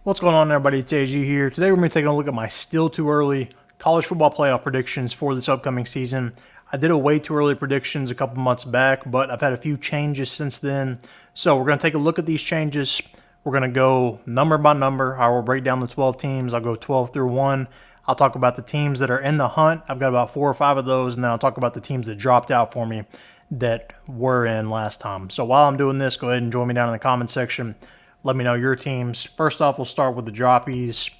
What's going on, everybody? It's AG here. Today we're going to be taking a look at my still too early college football playoff predictions for this upcoming season. I did a way too early predictions a couple months back, but I've had a few changes since then. So we're going to take a look at these changes. We're going to go number by number. I will break down the 12 teams. I'll go 12 through 1. I'll talk about the teams that are in the hunt. I've got about 4 or 5 of those, and then I'll talk about the teams that dropped out for me that were in last time. So while I'm doing this, go ahead and join me down in the comment section. Let me know your teams. First off, we'll start with the droppies.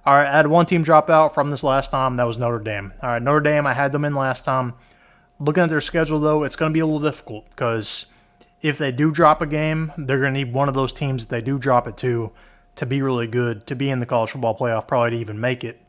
All right, I had one team drop out from this last time. That was Notre Dame. All right, Notre Dame, I had them in last time. Looking at their schedule, though, it's going to be a little difficult because if they do drop a game, they're going to need one of those teams that they do drop it to be really good, to be in the college football playoff, probably to even make it.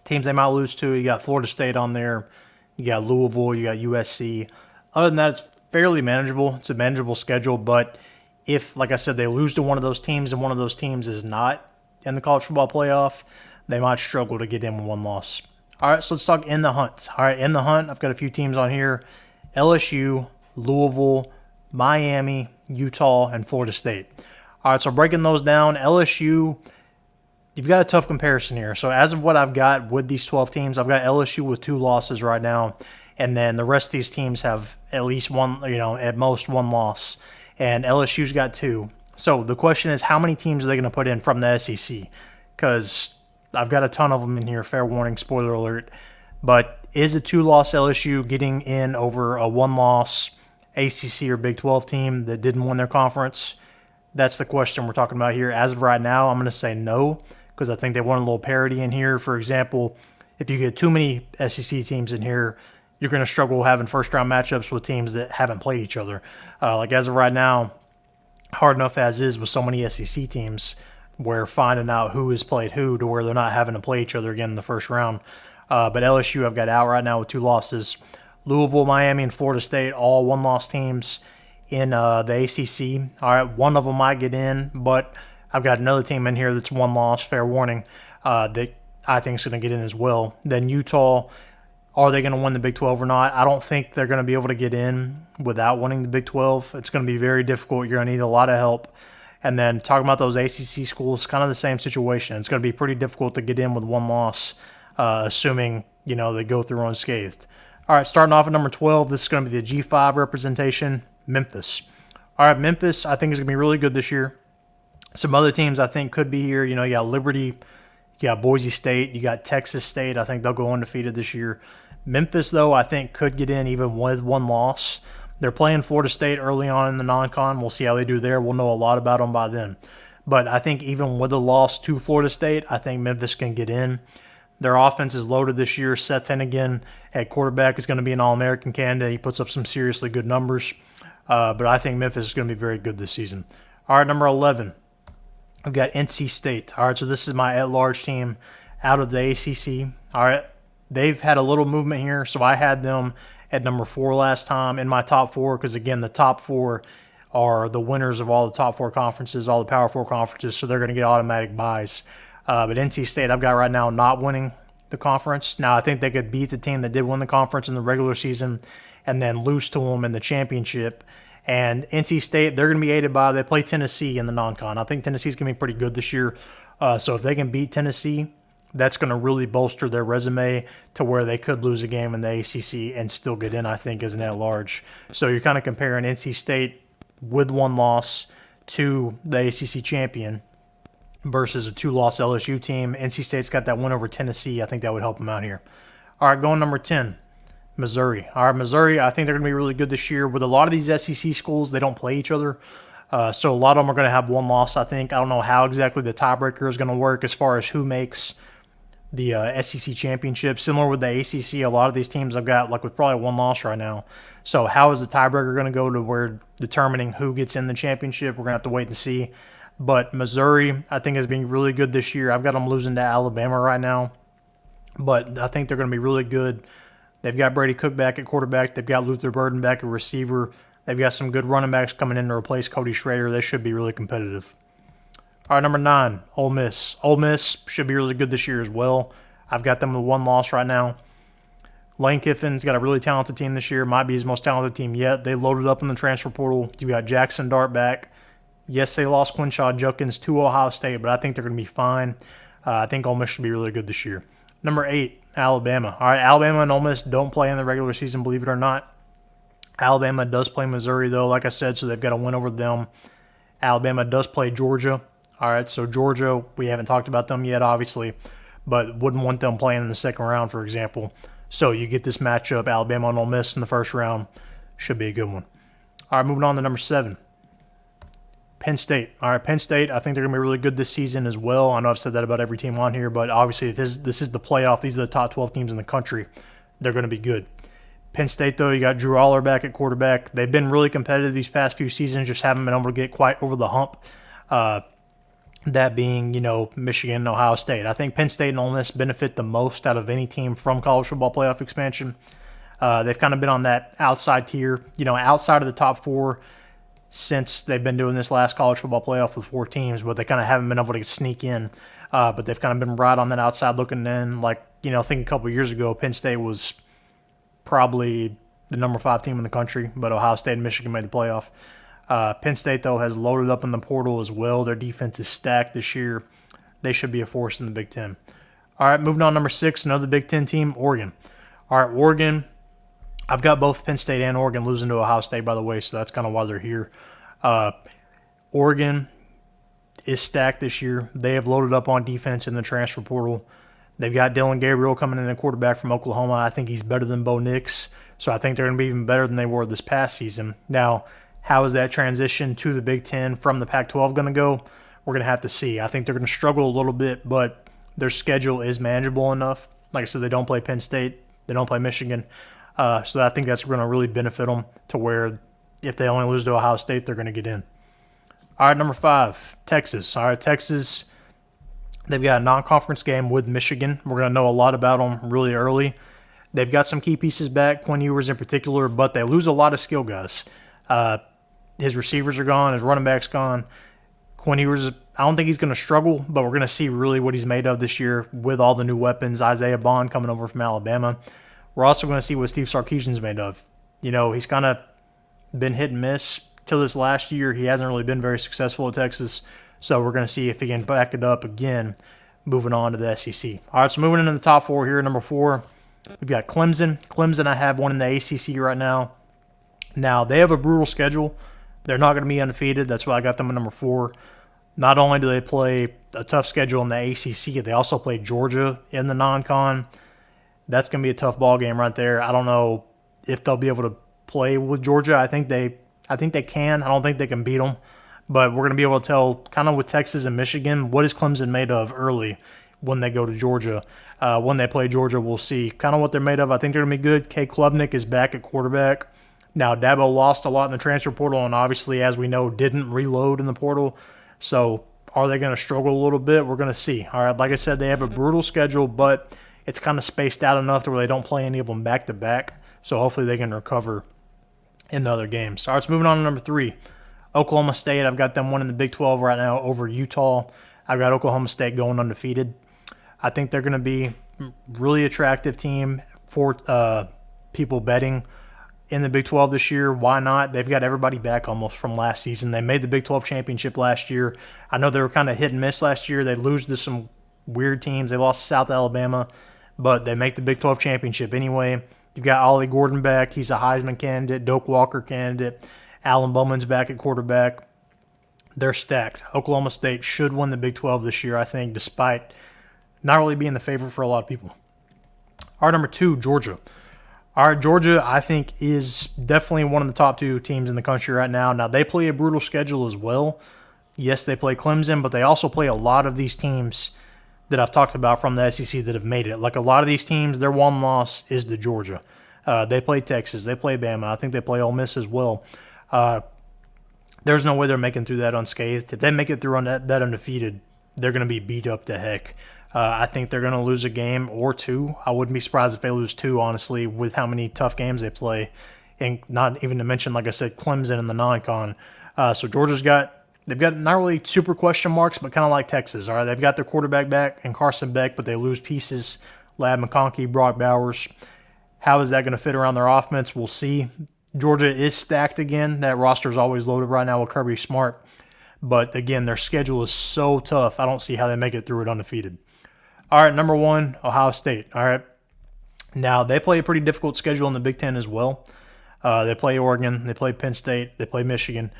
Teams they might lose to, you got Florida State on there. You got Louisville. You got USC. Other than that, it's fairly manageable. It's a manageable schedule, but if, like I said, they lose to one of those teams and one of those teams is not in the college football playoff, they might struggle to get in with one loss. All right, so let's talk in the hunt. All right, in the hunt, I've got a few teams on here. LSU, Louisville, Miami, Utah, and Florida State. All right, so breaking those down, LSU, you've got a tough comparison here. So as of what I've got with these 12 teams, I've got LSU with 2 losses right now, and then the rest of these teams have at least one, at most one loss. And LSU's got 2. So the question is, how many teams are they going to put in from the SEC? Because I've got a ton of them in here, fair warning, spoiler alert. But is a 2-loss LSU getting in over a 1-loss ACC or Big 12 team that didn't win their conference? That's the question we're talking about here. As of right now, I'm going to say no, because I think they want a little parity in here. For example, if you get too many SEC teams in here, you're going to struggle having first-round matchups with teams that haven't played each other. Like as of right now, hard enough as is with so many SEC teams, where finding out who has played who to where they're not having to play each other again in the first round. But LSU I've got out right now with 2 losses. Louisville, Miami, and Florida State, all 1-loss teams in the ACC. All right, one of them might get in, but I've got another team in here that's 1 loss, fair warning, that I think is going to get in as well. Then Utah, are they going to win the Big 12 or not? I don't think they're going to be able to get in without winning the Big 12. It's going to be very difficult. You're going to need a lot of help. And then talking about those ACC schools, kind of the same situation. It's going to be pretty difficult to get in with 1 loss, assuming, they go through unscathed. All right, starting off at number 12, this is going to be the G5 representation, Memphis. All right, Memphis I think is going to be really good this year. Some other teams I think could be here. You got Liberty, you got Boise State, you got Texas State. I think they'll go undefeated this year. Memphis, though, I think could get in even with 1 loss. They're playing Florida State early on in the non-con. We'll see how they do there. We'll know a lot about them by then. But I think even with a loss to Florida State, I think Memphis can get in. Their offense is loaded this year. Seth Henigan at quarterback is going to be an All-American candidate. He puts up some seriously good numbers. But I think Memphis is going to be very good this season. All right, number 11. I've got NC State. All right, so this is my at-large team out of the ACC. All right, they've had a little movement here, so I had them at number 4 last time in my top 4 because, again, the top 4 are the winners of all the top 4 conferences, all the Power 4 conferences, so they're going to get automatic buys. But NC State I've got right now not winning the conference. Now, I think they could beat the team that did win the conference in the regular season and then lose to them in the championship. And NC State, they're going to be aided by, they play Tennessee in the non-con. I think Tennessee's going to be pretty good this year. So if they can beat Tennessee, that's going to really bolster their resume to where they could lose a game in the ACC and still get in, I think, as an at-large. So you're kind of comparing NC State with 1 loss to the ACC champion versus a 2-loss LSU team. NC State's got that win over Tennessee. I think that would help them out here. All right, going number 10. Missouri. All right, Missouri, I think they're going to be really good this year. With a lot of these SEC schools, they don't play each other. So a lot of them are going to have 1 loss, I think. I don't know how exactly the tiebreaker is going to work as far as who makes the SEC championship. Similar with the ACC, a lot of these teams I've got with probably 1 loss right now. So how is the tiebreaker going to go to where determining who gets in the championship? We're going to have to wait and see. But Missouri, I think, has been really good this year. I've got them losing to Alabama right now. But I think they're going to be really good. They've got Brady Cook back at quarterback. They've got Luther Burden back at receiver. They've got some good running backs coming in to replace Cody Schrader. They should be really competitive. All right, number 9, Ole Miss. Ole Miss should be really good this year as well. I've got them with 1 loss right now. Lane Kiffin's got a really talented team this year. Might be his most talented team yet. They loaded up in the transfer portal. You got Jaxson Dart back. Yes, they lost Quinshon Judkins to Ohio State, but I think they're going to be fine. I think Ole Miss should be really good this year. Number 8, Alabama. All right, Alabama and Ole Miss don't play in the regular season, believe it or not. Alabama does play Missouri, though, like I said, so they've got to win over them. Alabama does play Georgia. All right, so Georgia, we haven't talked about them yet, obviously, but wouldn't want them playing in the second round, for example. So you get this matchup, Alabama and Ole Miss in the first round. Should be a good one. All right, moving on to number 7. Penn State. All right, Penn State, I think they're going to be really good this season as well. I know I've said that about every team on here, but obviously this is the playoff. These are the top 12 teams in the country. They're going to be good. Penn State, though, you got Drew Aller back at quarterback. They've been really competitive these past few seasons, just haven't been able to get quite over the hump. That being, Michigan and Ohio State. I think Penn State and Ole Miss benefit the most out of any team from college football playoff expansion. They've kind of been on that outside tier, outside of the top 4 since they've been doing this last college football playoff with 4 teams, but they kind of haven't been able to sneak in. But they've kind of been right on that outside looking in. Like, I think a couple of years ago, Penn State was probably the number 5 team in the country, but Ohio State and Michigan made the playoff. Penn State, though, has loaded up in the portal as well. Their defense is stacked this year. They should be a force in the Big Ten. All right, moving on, number 6, another Big Ten team, Oregon. All right, Oregon, I've got both Penn State and Oregon losing to Ohio State, by the way, so that's kind of why they're here. Oregon is stacked this year. They have loaded up on defense in the transfer portal. They've got Dillon Gabriel coming in, a quarterback from Oklahoma. I think he's better than Bo Nix, so I think they're going to be even better than they were this past season. Now, how is that transition to the Big Ten from the Pac-12 going to go? We're going to have to see. I think they're going to struggle a little bit, but their schedule is manageable enough. Like I said, they don't play Penn State. They don't play Michigan. So I think that's going to really benefit them to where if they only lose to Ohio State, they're going to get in. All right, number 5, Texas. All right, Texas, they've got a non-conference game with Michigan. We're going to know a lot about them really early. They've got some key pieces back, Quinn Ewers in particular, but they lose a lot of skill guys. His receivers are gone. His running back's gone. Quinn Ewers, I don't think he's going to struggle, but we're going to see really what he's made of this year with all the new weapons. Isaiah Bond coming over from Alabama. We're also going to see what Steve Sarkisian's made of. He's kind of been hit and miss till this last year. He hasn't really been very successful at Texas, so we're going to see if he can back it up again moving on to the SEC. All right, so moving into the top 4 here, number 4, we've got Clemson. Clemson, I have one in the ACC right now. Now, they have a brutal schedule. They're not going to be undefeated. That's why I got them at number 4. Not only do they play a tough schedule in the ACC, they also play Georgia in the non-con. That's going to be a tough ball game right there. I don't know if they'll be able to play with Georgia. I think they can. I don't think they can beat them. But we're going to be able to tell, kind of with Texas and Michigan, what is Clemson made of early when they go to Georgia. When they play Georgia, we'll see kind of what they're made of. I think they're going to be good. Kay Klubnik is back at quarterback. Now, Dabo lost a lot in the transfer portal and obviously, as we know, didn't reload in the portal. So are they going to struggle a little bit? We're going to see. All right, like I said, they have a brutal schedule, but it's kind of spaced out enough to where they don't play any of them back-to-back. So hopefully they can recover in the other games. All right, so moving on to number 3. Oklahoma State, I've got them winning the Big 12 right now over Utah. I've got Oklahoma State going undefeated. I think they're going to be a really attractive team for people betting in the Big 12 this year. Why not? They've got everybody back almost from last season. They made the Big 12 championship last year. I know they were kind of hit and miss last year. They lose to some weird teams. They lost to South Alabama, but they make the Big 12 championship anyway. You've got Ollie Gordon back. He's a Heisman candidate, Doak Walker candidate. Alan Bowman's back at quarterback. They're stacked. Oklahoma State should win the Big 12 this year, I think, despite not really being the favorite for a lot of people. Our number 2, Georgia. All right, Georgia, I think, is definitely one of the top 2 teams in the country right now. Now, they play a brutal schedule as well. Yes, they play Clemson, but they also play a lot of these teams that I've talked about from the SEC that have made it. Like a lot of these teams, their one loss is to Georgia. They play Texas. They play Bama. I think they play Ole Miss as well. There's no way they're making through that unscathed. If they make it through on that undefeated, they're going to be beat up to heck. I think they're going to lose a game or 2. I wouldn't be surprised if they lose 2, honestly, with how many tough games they play. And not even to mention, like I said, Clemson in the non-con. So Georgia's they've got not really super question marks, but kind of like Texas. All right, they've got their quarterback back and Carson Beck, but they lose pieces. Lab McConkey, Brock Bowers. How is that going to fit around their offense? We'll see. Georgia is stacked again. That roster is always loaded right now with Kirby Smart. But again, their schedule is so tough. I don't see how they make it through it undefeated. All right, number 1, Ohio State. All right. Now, they play a pretty difficult schedule in the Big Ten as well. They play Oregon, they play Penn State, they play Michigan.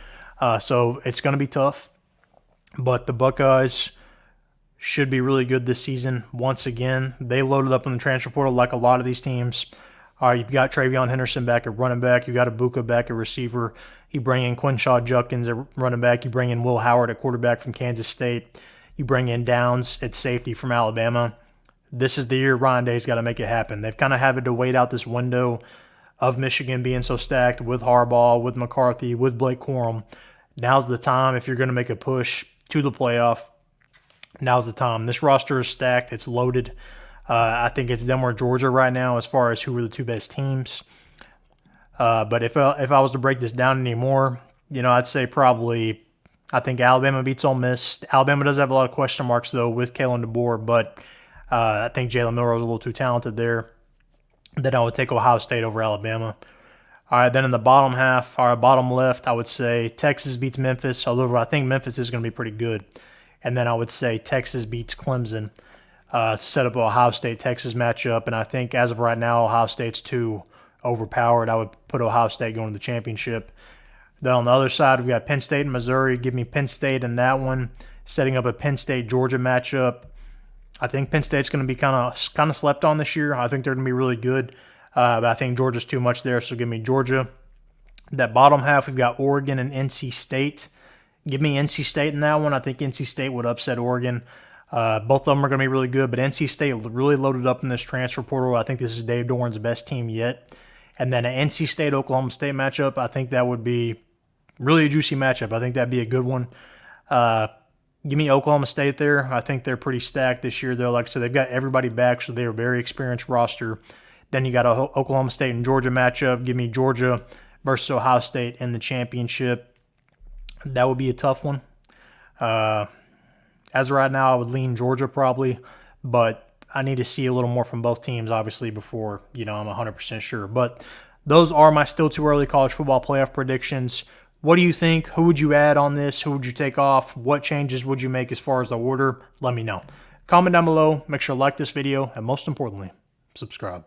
So it's going to be tough. But the Buckeyes should be really good this season. Once again, they loaded up in the transfer portal like a lot of these teams. All right, you've got Travion Henderson back at running back. You've got Ibuka back at receiver. You bring in Quinshon Judkins at running back. You bring in Will Howard at quarterback from Kansas State. You bring in Downs at safety from Alabama. This is the year Ryan Day's got to make it happen. They've kind of had to wait out this window of Michigan being so stacked with Harbaugh, with McCarthy, with Blake Corum. Now's the time if you're going to make a push to the playoff. Now's the time. This roster is stacked. It's loaded. I think it's them or Georgia right now as far as who are the 2 best teams. But if I was to break this down anymore, I'd say probably I think Alabama beats Ole Miss. Alabama does have a lot of question marks, though, with Kalen DeBoer, but I think Jalen Milroe is a little too talented there. Then I would take Ohio State over Alabama. All right, then in the bottom half, or bottom left, I would say Texas beats Memphis, although I think Memphis is going to be pretty good. And then I would say Texas beats Clemson to set up an Ohio State-Texas matchup. And I think as of right now, Ohio State's too overpowered. I would put Ohio State going to the championship. Then on the other side, we've got Penn State and Missouri. Give me Penn State in that one, setting up a Penn State-Georgia matchup. I think Penn State's going to be kind of slept on this year. I think they're going to be really good. But I think Georgia's too much there, so give me Georgia. That bottom half, we've got Oregon and NC State. Give me NC State in that one. I think NC State would upset Oregon. Both of them are going to be really good, but NC State really loaded up in this transfer portal. I think this is Dave Doran's best team yet. And then an NC State-Oklahoma State matchup, I think that would be really a juicy matchup. I think that'd be a good one. Give me Oklahoma State there. I think they're pretty stacked this year, though. Like I said, they've got everybody back, so they're a very experienced roster. Then you got a Oklahoma State and Georgia matchup. Give me Georgia versus Ohio State in the championship. That would be a tough one. As of right now, I would lean Georgia probably, but I need to see a little more from both teams, obviously, before I'm 100% sure. But those are my still too early college football playoff predictions. What do you think? Who would you add on this? Who would you take off? What changes would you make as far as the order? Let me know. Comment down below. Make sure to like this video, and most importantly, subscribe.